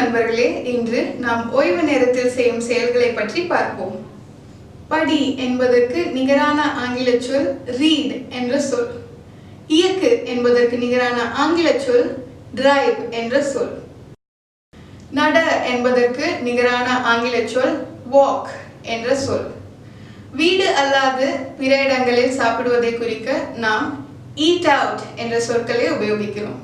நண்பர்களே, இன்று நாம் ஓய்வு நேரத்தில் செய்யும் செயல்களை பற்றி பார்ப்போம். படி என்பதற்கு நிகரான ஆங்கில சொல் read என்ற சொல். இயக்கு என்பதற்கு நிகரான ஆங்கில சொல் drive என்ற சொல். நட என்பதற்கு நிகரான ஆங்கில சொல் walk என்ற சொல். வீடு அல்லாது பிற இடங்களில் சாப்பிடுவதை குறிக்க நாம் eat out என்ற சொற்களை உபயோகிக்கிறோம்.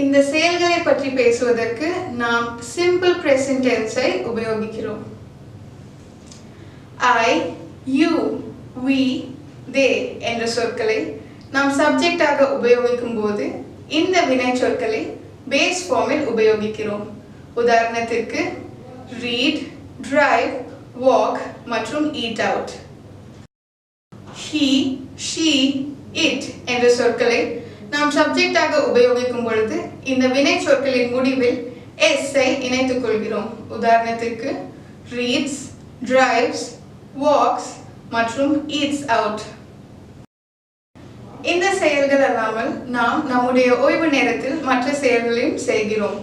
இந்த செயல்களை பற்றி பேசுவதற்கு நாம் simple present tense ஐ உபயோகிக்கிறோம். I, you, we, they என்ற சொற்களை நாம் சப்ஜெக்ட் ஆக உபயோகிக்கும் போது இந்த வினை சொற்களை பேஸ் ஃபார்மில் உபயோகிக்கிறோம். உதாரணத்திற்கு read, drive, walk மற்றும் eat out. He, she, it என்ற சொற்களை நாம் சப்ஜெக்ட் ஆக உபயோகிக்கும் பொழுது இந்த வினை சொற்களின் முடிவில் s ஐ இணைத்துக் கொள்கிறோம். உதாரணத்திற்கு reads, drives, walks மற்றும் eats out. இந்த செயல்கள் அல்லாமல் நாம் நம்முடைய ஓய்வு நேரத்தில் மற்ற செயல்களையும் செய்கிறோம்.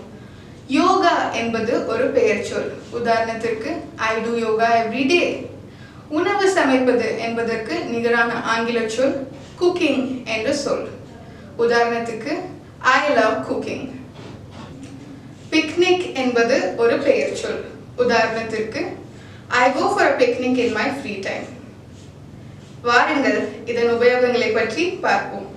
யோகா என்பது ஒரு பெயர் சொல். உதாரணத்திற்கு I do yoga every day. உணவு சமைப்பது என்பதற்கு நிகரான ஆங்கில சொல் cooking என்ற சொல். உதாரணத்துக்கு I love cooking. பிக்னிக் என்பது ஒரு பெயர் சொல். உதாரணத்திற்கு I go for a picnic in my free time. வாருங்கள் இதன் உபயோகங்களை பற்றி பார்ப்போம்.